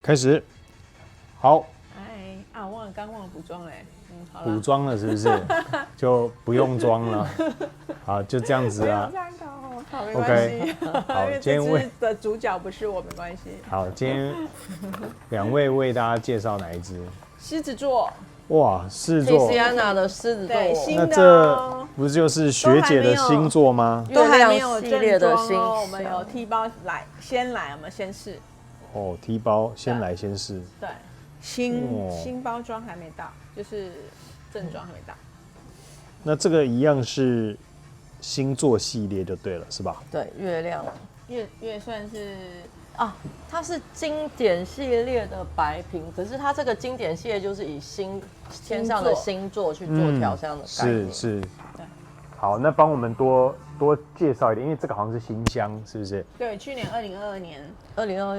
开始，好，我刚忘了补妆嘞，好了，补妆了是不是？就不用妆了，好，就这样子啊。好，没关系。好，因为今天这次的主角不是我，没关系。好，今天两位为大家介绍哪一支？狮子座，哇，狮子座，提西安娜的狮子座，对，新的那这哦，不就是学姐的星座吗？都还没月有亮系列的正装星哦，我们有 T 包来，先来，我们先试。哦，T 包先来先试。对，哦新包装还没到，就是正装还没到。那这个一样是星座系列就对了，是吧？对，月亮月算是啊，它是经典系列的白瓶，可是它这个经典系列就是以天上的星座去做调香的概念。是。对。好，那帮我们多介绍一点，因为这个好像是新香，是不是对，去年2022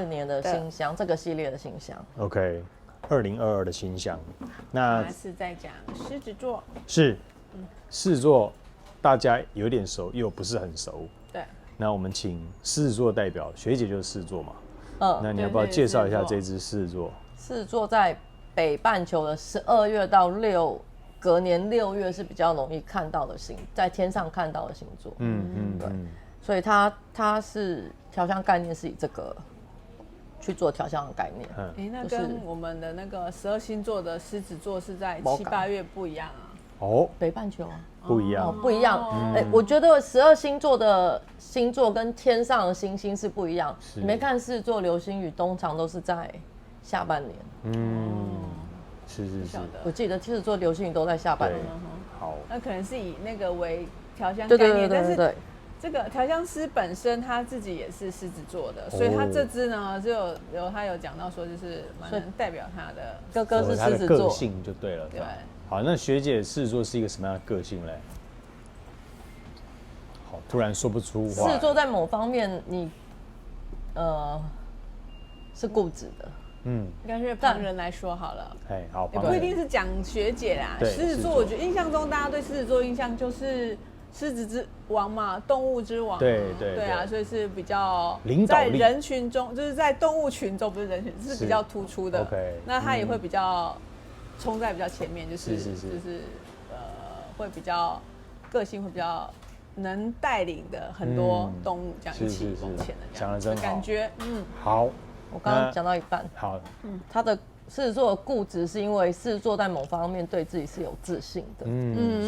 年的新香，这个系列的新香。 ？OK，2022的新香。那是在讲狮子座，是狮子座，大家有点熟，又不是很熟。对。那我们请狮子座代表学姐就是狮子座嘛，那你要不要对介绍一下这只狮子座？狮子座在北半球的12月到隔年6月是比较容易看到的在天上看到的星座。对，所以它是调香概念是以这个去做调香的概念。那跟我们的那个12星座的狮子座是在7、8月不一样啊。哦，北半球啊，不一样，不一样。我觉得12星座的星座跟天上的星星是不一样。你没看狮子座流星雨通常都是在下半年。是。我记得狮子座流星雨都在下半年。好，那可能是以那个为调香概念，但是这个调香师本身他自己也是狮子座的，所以他这支呢他有讲到说就是蛮能代表他的哥哥是狮子座，他的个性就对了。对。好，那学姐狮子座是一个什么样的个性嘞？好，突然说不出话。狮子座在某方面你是固执的。应该是旁人来说好了。好，也不一定是讲学姐啦。狮子座，我觉得印象中大家对狮子座印象就是狮子之王嘛，动物之王。对啊，所以是比较在人群中，就是在动物群中，不是人群，是比较突出的。那他也会比较冲在比较前面，就是会比比个性会比较能带领的很多动物这样一起往前的这样的感觉。好。我刚刚讲到一半。好，他的狮子座的固执是因为狮子座在某方面对自己是有自信的，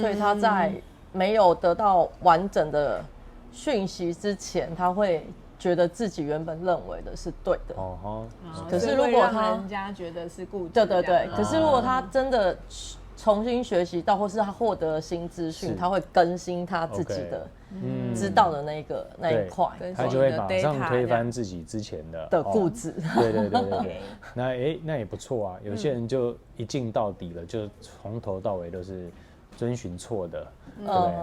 所以他在没有得到完整的讯息之前，他会觉得自己原本认为的是对的。可是如果人家觉得是固执，对，可是如果他真的重新学习到，或是他获得新资讯，他会更新他自己的知道的那一块，他就会马上推翻自己之前的固执。对。那也不错啊。有些人就一镜到底了，就从头到尾都是遵循错的，对不对？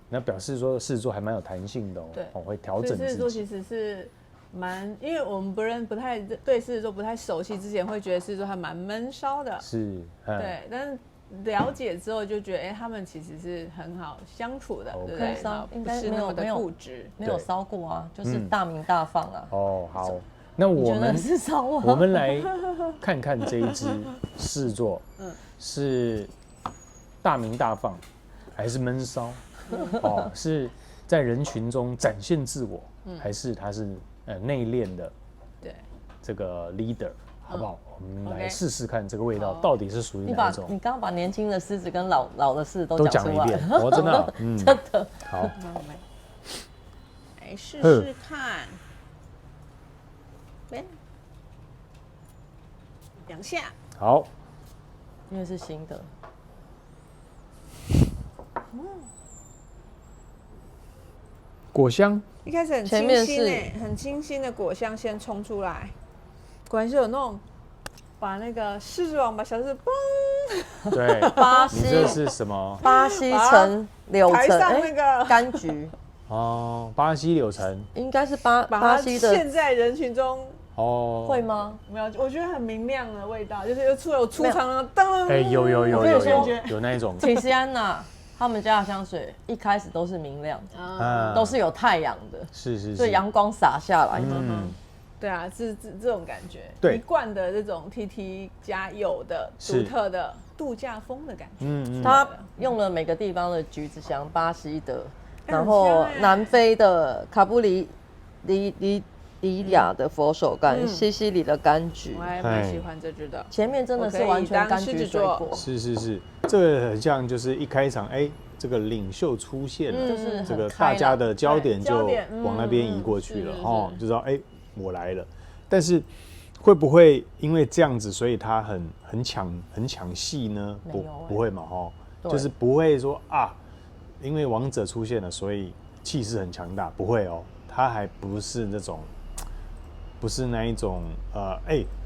那表示说狮子座还蛮有弹性的会调整自己。狮子座其实是因为我们不太对狮子座不太熟悉之前，会觉得狮子座还蛮闷骚的。是，对，但是了解之后就觉得，他们其实是很好相处的，对不对？应该没有固执，没有骚过啊，就是大名大放啊。好，那我们是骚吗？我们来看看这一支狮子座，是大名大放，还是闷骚？是在人群中展现自我，还是他是内敛的？对，这个 leader。好不好？我们来试试看这个味道到底是属于哪一种。你刚刚把年轻的狮子跟老的狮子都讲出来了一遍，真的，真的。好，那我们来试试看，2下。好，因为是新的。果香一开始很清新很清新的果香先冲出来。果然是有那种把那个狮子王把小狮子嘣，对，巴西，你这是什么？巴西橙柳橙，那个柑橘巴西柳橙，应该是巴西的。现在人群中会吗？没有，我觉得很明亮的味道，就是有出场的当。有那一种。提西安娜他们家的香水一开始都是明亮的，都是有太阳的，是，所以阳光洒下来。对啊，是这种感觉，对，一贯的这种 TT 家有的独特的度假风的感觉。他用了每个地方的橘子香，巴西的，然后南非的卡布里亚的佛手柑，西西里的柑橘，我还蛮喜欢这支的。前面真的是完全柑橘水果，是，这个很像就是一开场，这个领袖出现了，就是这个大家的焦点就往那边移过去了，就知道我来了。但是会不会因为这样子，所以他很抢戏呢？不会嘛，就是不会说因为王者出现了，所以气势很强大，不会哦，他还不是那种。不是那一种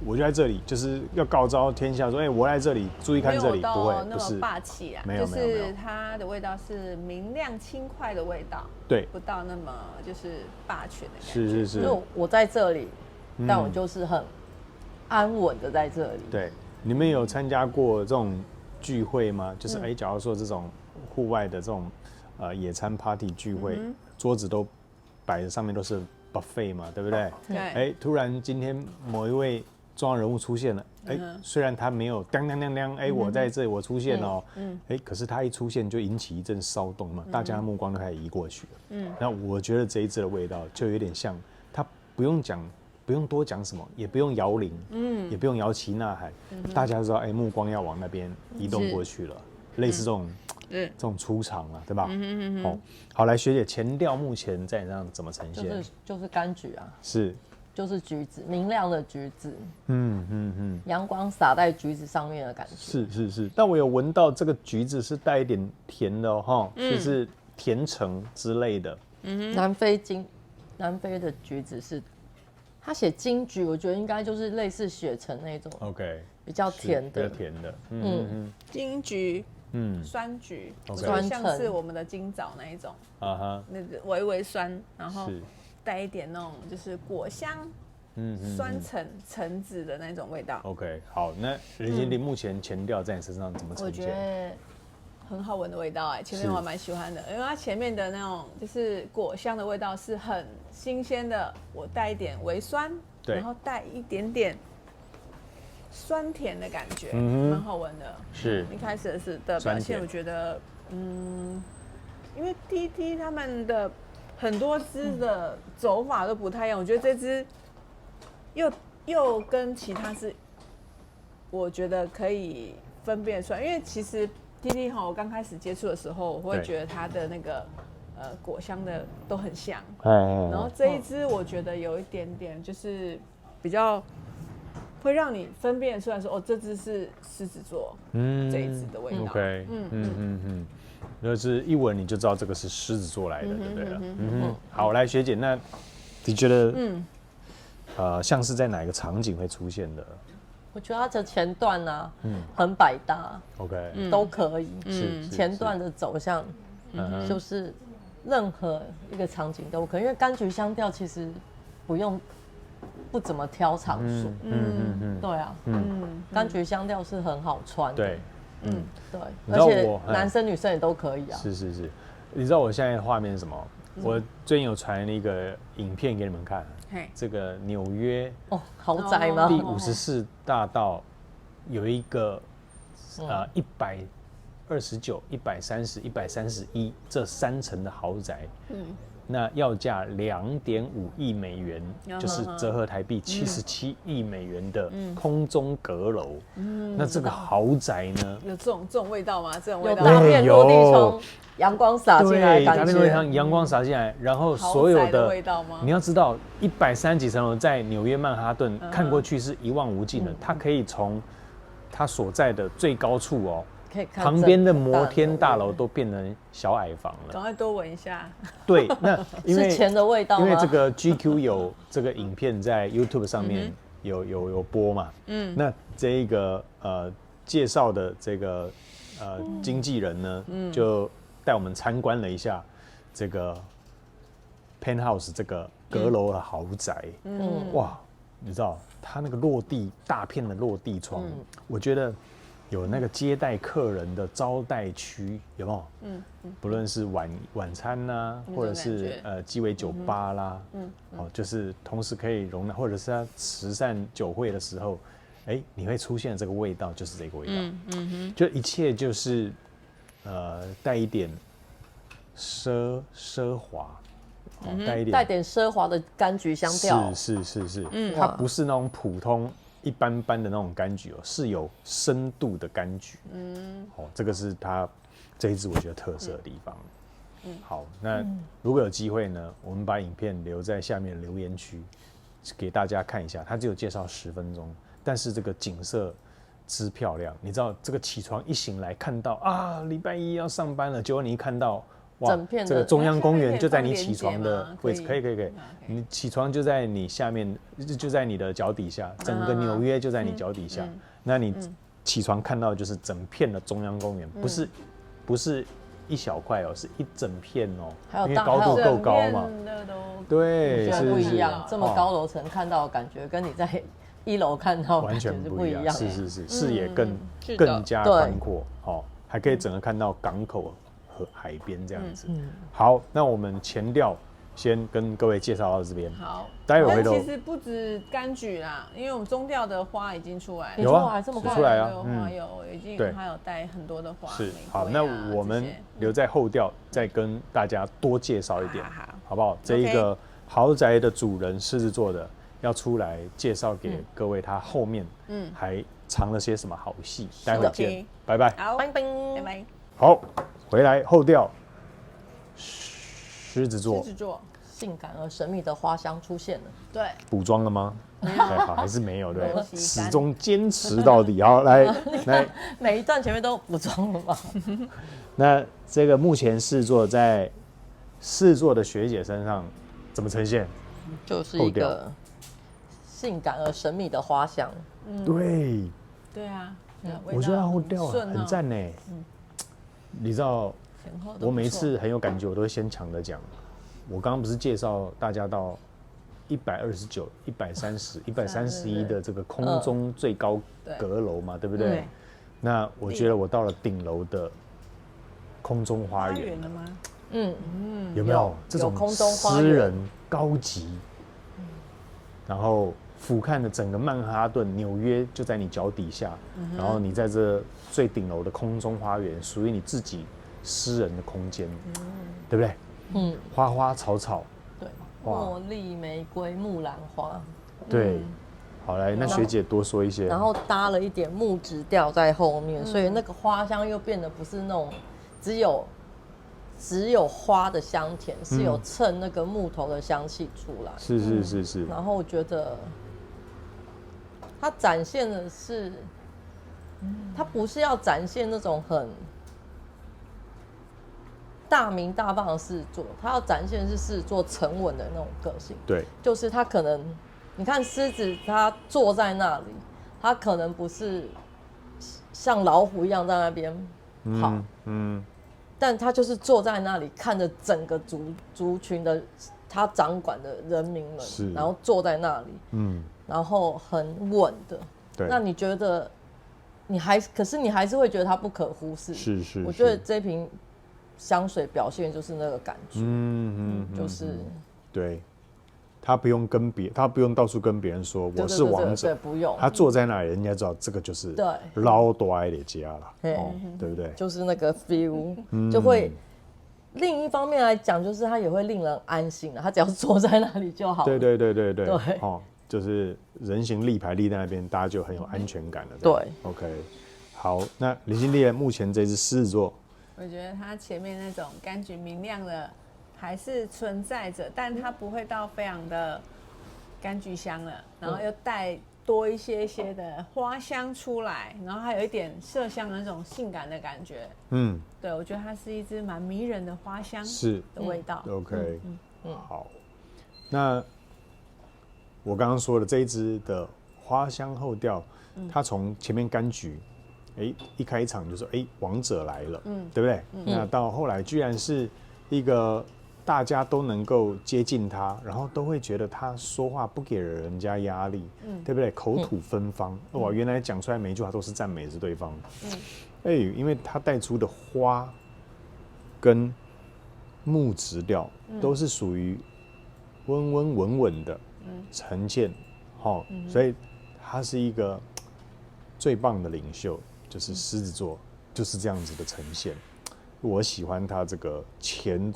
我就在这里，就是要告昭天下说，我在这里，注意看这里，不会，不是霸气啊，没有，就是它的味道是明亮轻快的味道，对，不到那么就是霸权的感觉。是，就我在这里，但我就是很安稳的在这里。对，你们有参加过这种聚会吗？就是假如说这种户外的这种野餐 party 聚会，桌子都摆的上面都是buffet 嘛，对不对？对。突然今天某一位重要人物出现了，虽然他没有当，我在这里，我出现了，可是他一出现就引起一阵骚动嘛，大家的目光都开始移过去了。那我觉得这一支的味道就有点像，他不用多讲什么，也不用摇铃，也不用摇旗呐喊，大家都知道，目光要往那边移动过去了，类似这种出场啊，对吧？好，来学姐，前调目前在你上怎么呈现？就是柑橘啊，就是橘子，明亮的橘子，阳光洒在橘子上面的感觉。是，但我有闻到这个橘子是带一点甜的哦，就是甜橙之类的。南非的橘子是，他写金橘，我觉得应该就是类似雪橙那种 ，OK， 比较甜的，比较甜的，金橘。酸橘，像是我们的金枣那一种，那个微微酸，然后带一点那种就是果香，酸橙子的那种味道。OK， 好，那任贤婷目前前调在你身上怎么呈现？我觉得很好闻的味道前面我还蛮喜欢的，因为它前面的那种就是果香的味道是很新鲜的，我带一点微酸，然后带一点点。酸甜的感觉，蛮好闻的。是一开始的表现，我觉得，因为 TT 他们的很多支的走法都不太一样，我觉得这支又跟其他是，我觉得可以分辨出来。因为其实 TT 我刚开始接触的时候，我会觉得它的那个果香的都很像，然后这一支我觉得有一点点就是比较。会让你分辨出来说，这支是狮子座，这一支的味道。OK，就是一闻你就知道这个是狮子座来的，对不对了？好，来学姐，那你觉得，像是在哪一个场景会出现的？我觉得它的前段呢，很百搭 ，OK，都可以。是前段的走向，就是任何一个场景都可以，因为柑橘香调其实不怎么挑场所，对啊，柑橘香调是很好穿的，对，对，而且男生女生也都可以啊。是，你知道我现在的画面是什么？我最近有传一个影片给你们看，这个纽约豪宅吗？第54大道有一个129、130、131这3层的豪宅，那要价2.5亿美元，就是折合台币77亿美元的空中阁楼。那这个豪宅呢，有这种味道吗？这种味道，大片落地窗，阳光洒进来的感觉。大片落地窗，阳光洒进来，然后所有的味道吗？你要知道，130几层楼在纽约曼哈顿看过去是一望无尽的，它可以从它所在的最高处旁边的摩天大楼都变成小矮房了，赶快多闻一下。对，那因为是钱的味道吗？因为这个 GQ 有这个影片在 YouTube 上面有播嘛，那这一个介绍的这个经纪人呢，就带我们参观了一下这个 Penthouse 这个阁楼的豪宅，哇，你知道它那个大片的落地窗，我觉得。有那个接待客人的招待区，有没有？不论是晚餐呐，或者是鸡尾酒吧啦，就是同时可以容纳，或者是他慈善酒会的时候，你会出现这个味道，就是这个味道。就一切就是带一点奢华。带点奢华的柑橘香调，是，它不是那种普通一般般的那种柑橘是有深度的柑橘，这个是它这一支我觉得特色的地方。好，那如果有机会呢，我们把影片留在下面留言区，给大家看一下，它只有介绍10分钟，但是这个景色之漂亮，你知道这个起床一醒来看到啊，礼拜一要上班了，结果你一看到。哇，这个中央公园就在你起床的位置，可以，你起床就在你下面，就在你的脚底下，整个纽约就在你脚底下。那你起床看到的就是整片的中央公园，不是一小块哦，是一整片哦，因为高度够高嘛。对，是不一样。这么高楼层看到的感觉，跟你在1楼看到完全不一样。是，视野更加宽阔，还可以整个看到港口。和海边这样子，好，那我们前调先跟各位介绍到这边。好，待会回头。其实不止柑橘啦，因为我们中调的花已经出来了。有啊，这么快出来啊，花有已经还有带很多的花。是，好，那我们留在后调再跟大家多介绍一点，好不好？这一个豪宅的主人狮子座的要出来介绍给各位，他后面还藏了些什么好戏？待会见，拜拜。好，拜拜。好。回来后调，狮子座，性感而神秘的花香出现了。对，补妆了吗？好，还是没有，对，始终坚持到底。好，来，每一段前面都补妆了吗？那这个目前狮子座在狮子座的学姐身上怎么呈现？就是一个性感而神秘的花香。对啊，我觉得后调很赞呢。你知道，我每一次很有感觉，我都会先抢着讲。我刚刚不是介绍大家到129、130、131的这个空中最高阁楼嘛，对不对？那我觉得我到了顶楼的空中花园了吗？有没有这种私人高级？然后俯瞰的整个曼哈顿、纽约就在你脚底下，然后你在这最顶楼的空中花园，属于你自己私人的空间，对不对？花花草草，对，茉莉、玫瑰、木兰花，对。好，来，那学姐多说一些。然后搭了一点木质调在后面，所以那个花香又变得不是那种只有花的香甜，是有衬那个木头的香气出来。是。然后我觉得它展现的是，它不是要展现那种很大鸣大放的狮子座，它要展现的是狮子座沉稳的那种个性。对，就是他可能，你看狮子，他坐在那里，他可能不是像老虎一样在那边跑，但他就是坐在那里看着整个族群的他掌管的人民们，然后坐在那里，然后很稳的。对，那你觉得可是你还是会觉得它不可忽视。是。我觉得这瓶香水表现就是那个感觉，就是对。他不用到处跟别人说我是王者，不用。他坐在那里，人家知道这个就是老大的家了，对不对？就是那个 feel，就会。另一方面来讲，就是他也会令人安心的，他只要坐在那里就好了。对，就是人形立牌立在那边，大家就很有安全感了。对 ，OK， 好，那李心烈目前这只狮子座，我觉得他前面那种柑橘明亮的还是存在着，但它不会到非常的柑橘香了，然后又带多一些的花香出来，然后还有一点麝香的那种性感的感觉。对，我觉得它是一支蛮迷人的花香的味道。OK， 好，那我刚刚说的这一支的花香后调，它从前面柑橘，一开场就说王者来了，对不对？那到后来居然是一个大家都能够接近他，然后都会觉得他说话不给人家压力，对不对？口吐芬芳，哇，原来讲出来每一句话都是赞美着对方。因为他带出的花跟木质调都是属于温温稳稳的呈现，所以他是一个最棒的领袖，就是狮子座，就是这样子的呈现。我喜欢他这个前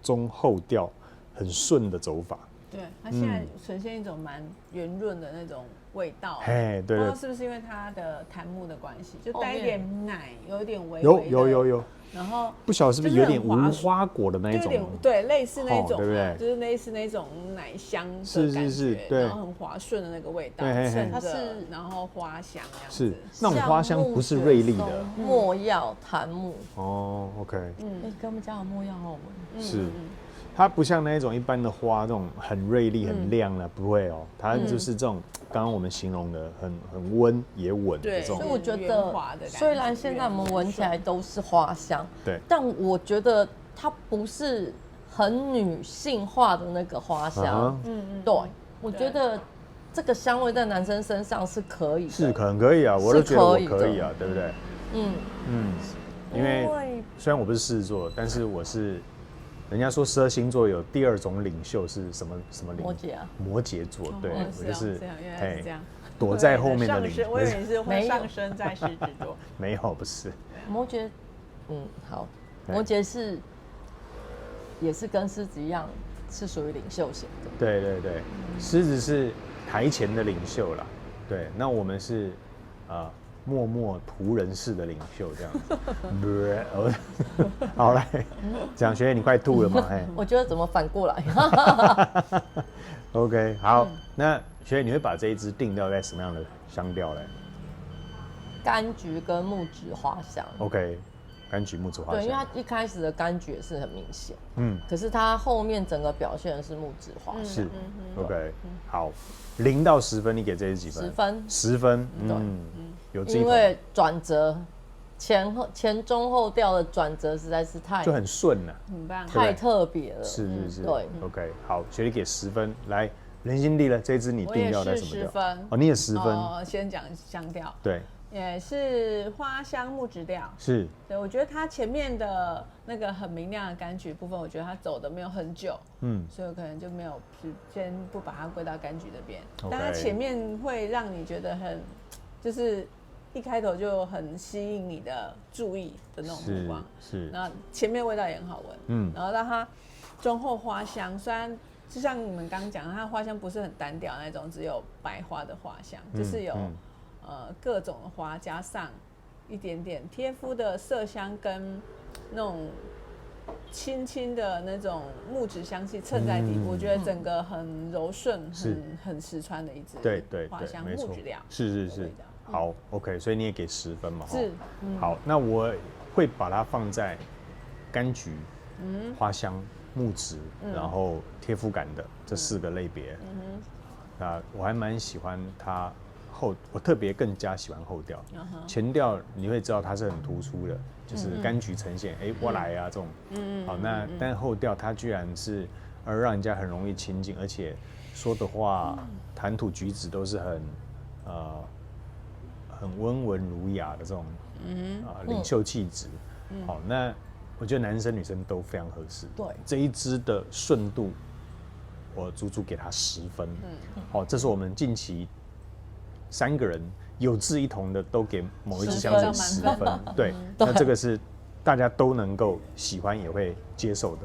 中后调很顺的走法。对，它现在呈现一种蛮圆润的那种味道。对，不知道是不是因为它的檀木的关系，就带一点奶，有一点微有。然后不晓得是不是有点无花果的那一种，对，类似那种，对不对？就是类似那种奶香的感觉，对，然后很滑顺的那个味道，它是然后花香这样子。是那种花香不是锐利的，没药檀木。OK。跟我们家的没药好闻。是。它不像那一种一般的花，这种很锐利、很亮的，不会哦。它就是这种刚刚我们形容的很温也稳的这种。所以我觉得，虽然现在我们闻起来都是花香，对，但我觉得它不是很女性化的那个花香。对，我觉得这个香味在男生身上是可以的，是可以啊，我都觉得我可以啊，对不对？因为虽然我不是狮子座，但是我是。人家说12星座有第2种领袖是什么领？摩羯啊，摩羯座，对，我就是这样躲在后面的领袖。我以为你是会上升在狮子座，没有，不是。摩羯，好，摩羯也是跟狮子一样，是属于领袖型的。对，狮子是台前的领袖啦，对，那我们是默默仆人式的领袖这样子，好来，讲学姐你快吐了嘛？我觉得怎么反过来？OK， 好，那学姐你会把这一支定调在什么样的香调嘞？柑橘跟木质花香。OK， 柑橘木质花香。对，因为它一开始的柑橘也是很明显，可是它后面整个表现的是木质花香。是 ，OK， 好，0到10分，你给这支几分？10分。10分，因为转折前中后调的转折实在是就很顺了，很棒，太特别了。是，对 ，OK， 好，学弟给10分，来，人心力了，这支你定调在什么调？10分。哦，你也10分。先讲香调。对。也是花香木质调。是。对，我觉得它前面的那个很明亮的柑橘部分，我觉得它走的没有很久，所以我可能就没有先不把它归到柑橘那边，但它前面会让你觉得就是一开头就很吸引你的注意的那种目光，是，然后前面味道也很好闻，然后到它中后花香，虽然就像你们刚刚讲的，它的花香不是很单调那种，只有白花的花香，就是有各种的花加上一点点贴肤的麝香跟那种轻轻的那种木质香气衬在底部，我觉得整个很柔顺，很实穿的一支花香木质调，是。好 ，OK， 所以你也给10分嘛？是，好，那我会把它放在柑橘、花香、木质，然后贴肤感的这4个类别。我还蛮喜欢它我特别更加喜欢后调，前调你会知道它是很突出的，就是柑橘呈现，我来啊这种，好，但后调它居然是让人家很容易亲近，而且说的话谈吐举止都是很温文儒雅的这种领袖气质，好，那我觉得男生女生都非常合适。对，这一支的顺度，我足足给他10分。好，这是我们近期3个人有志一同的都给某一支香水10分。对，那这个是大家都能够喜欢也会接受的。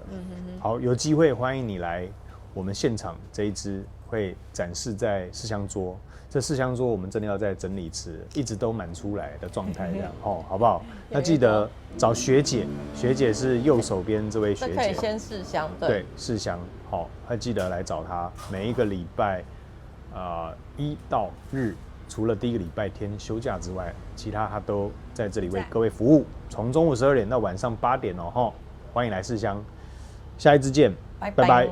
好，有机会欢迎你来我们现场，这一支会展示在试香桌。这4香桌我们真的要再整理一次，一直都满出来的状态，这样好不好？那记得找学姐，学姐是右手边这位学姐，可以先试香，对，试香，好，还记得来找她。每一个礼拜1到日，除了第1个礼拜天休假之外，其他她都在这里为各位服务，从中午12点到晚上8点欢迎来试香，下一支见，拜拜。